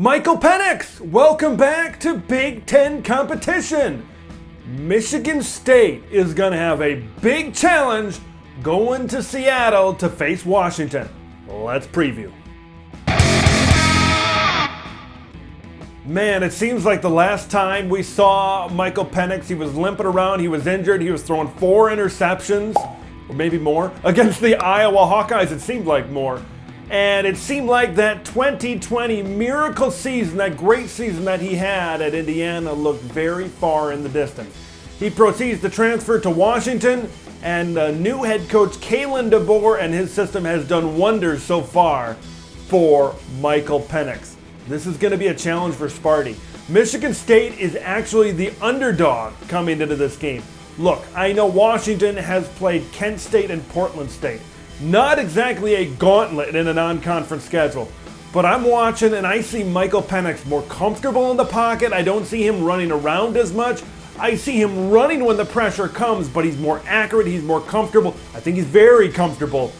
Michael Penix, welcome back to Big Ten competition. Michigan State is going to have a big challenge going to Seattle to face Washington. Let's preview. Man, it seems like the last time we saw Michael Penix, he was limping around, he was injured, he was throwing 4 interceptions, or maybe more, against the Iowa Hawkeyes. It seemed like more. And it seemed like that 2020 miracle season, that great season that he had at Indiana, looked very far in the distance. He proceeds to transfer to Washington, and new head coach Kalen DeBoer and his system has done wonders so far for Michael Penix. This is going to be a challenge for Sparty. Michigan State is actually the underdog coming into this game. Look, I know Washington has played Kent State and Portland State. Not exactly a gauntlet in a non-conference schedule, but I'm watching and I see Michael Penix more comfortable in the pocket. I don't see him running around as much. I see him running when the pressure comes, but he's more accurate, he's more comfortable. I think he's very comfortable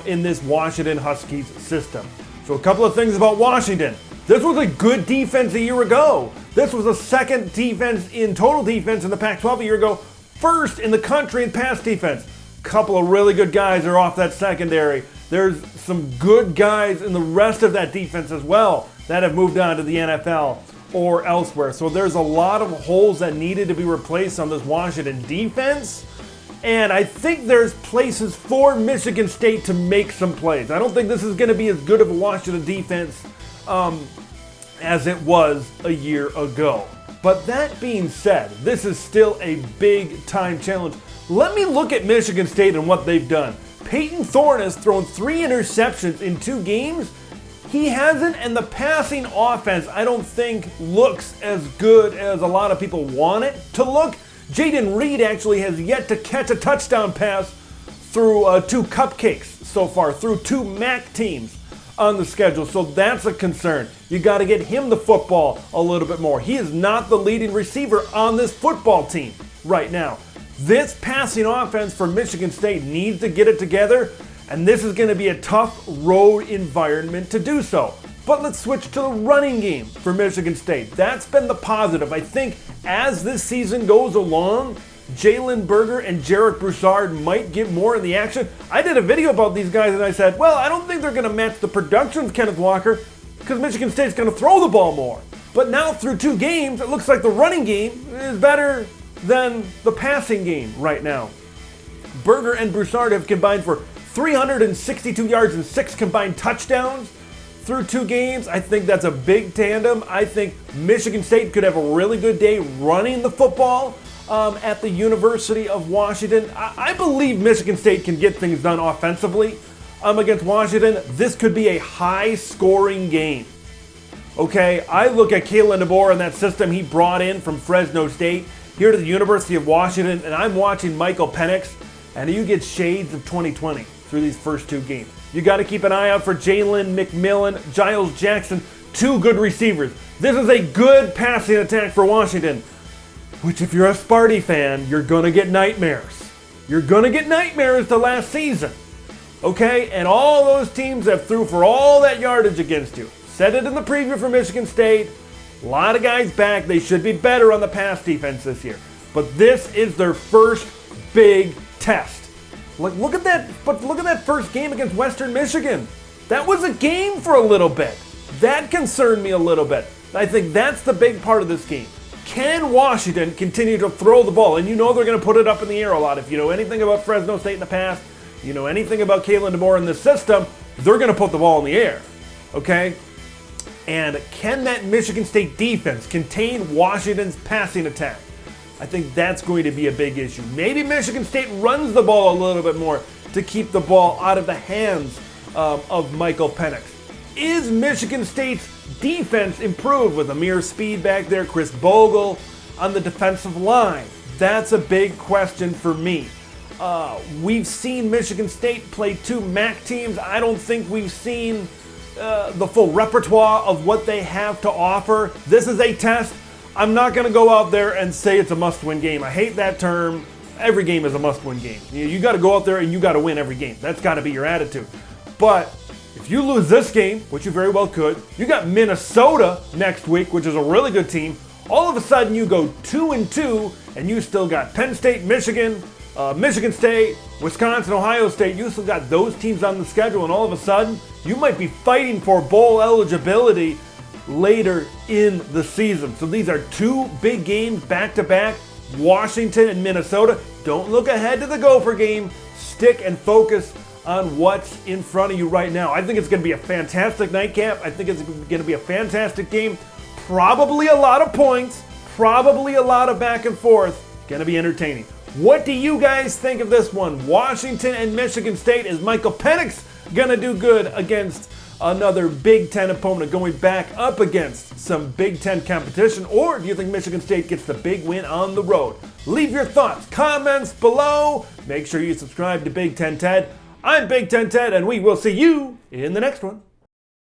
in this Washington Huskies system. So a couple of things about Washington. This was a good defense a year ago. This was the second defense in total defense in the Pac-12 a year ago. First in the country in pass defense. Couple of really good guys are off that secondary. There's some good guys in the rest of that defense as well that have moved on to the NFL or elsewhere. So there's a lot of holes that needed to be replaced on this Washington defense. And I think there's places for Michigan State to make some plays. I don't think this is going to be as good of a Washington defense as it was a year ago. But that being said, this is still a big time challenge. Let me look at Michigan State and what they've done. Peyton Thorne has thrown 3 interceptions in 2 games. He hasn't, and the passing offense I don't think looks as good as a lot of people want it to look. Jaden Reed actually has yet to catch a touchdown pass through 2 cupcakes so far, through 2 MAC teams on the schedule. So that's a concern. You got to get him the football a little bit more. He is not the leading receiver on this football team right now. This passing offense for Michigan State needs to get it together, and this is going to be a tough road environment to do so. But let's switch to the running game for Michigan State. That's been the positive. I think as this season goes along, Jalen Berger and Jarek Broussard might get more in the action. I did a video about these guys and I said, well, I don't think they're going to match the production of Kenneth Walker because Michigan State's going to throw the ball more. But now through 2 games, it looks like the running game is better than the passing game right now. Berger and Broussard have combined for 362 yards and 6 combined touchdowns through 2 games. I think that's a big tandem. I think Michigan State could have a really good day running the football at the University of Washington. I believe Michigan State can get things done offensively against Washington. This could be a high-scoring game. Okay, I look at Kalen DeBoer and that system he brought in from Fresno State here to the University of Washington, and I'm watching Michael Penix, and you get shades of 2020 through these first 2 games. You got to keep an eye out for Jalen McMillan, Giles Jackson, 2 good receivers. This is a good passing attack for Washington, which if you're a Sparty fan, you're going to get nightmares. You're going to get nightmares the last season, okay? And all those teams that threw for all that yardage against you. Said it in the preview for Michigan State. A lot of guys back. They should be better on the pass defense this year. But this is their first big test. Look at that first game against Western Michigan. That was a game for a little bit. That concerned me a little bit. I think that's the big part of this game. Can Washington continue to throw the ball? And you know they're going to put it up in the air a lot. If you know anything about Fresno State in the past, you know anything about Kalen DeBoer in this system, they're going to put the ball in the air. Okay? And can that Michigan State defense contain Washington's passing attack? I think that's going to be a big issue. Maybe Michigan State runs the ball a little bit more to keep the ball out of the hands of Michael Penix. Is Michigan State's defense improved with Amir Speed back there, Chris Bogle on the defensive line? That's a big question for me. We've seen Michigan State play 2 MAC teams. I don't think we've seen the full repertoire of what they have to offer. This is a test. I'm not going to go out there and say it's a must-win game. I hate that term. Every game is a must-win game. You got to go out there and you got to win every game. That's got to be your attitude. But If you lose this game, which you very well could, you got Minnesota next week, which is a really good team. All of a sudden, you go 2-2, and you still got Penn State, Michigan, Michigan State, Wisconsin, Ohio State. You still got those teams on the schedule, and all of a sudden, you might be fighting for bowl eligibility later in the season. So these are two big games back-to-back, Washington and Minnesota. Don't look ahead to the Gopher game. Stick and focus on what's in front of you right now. I think it's going to be a fantastic nightcap. I think it's going to be a fantastic game. Probably a lot of points. Probably a lot of back and forth. Going to be entertaining. What do you guys think of this one? Washington and Michigan State. Is Michael Penix going to do good against another Big Ten opponent, going back up against some Big Ten competition? Or do you think Michigan State gets the big win on the road? Leave your thoughts, comments below. Make sure you subscribe to Big Ten Ted. I'm Big Ten Ted, and we will see you in the next one.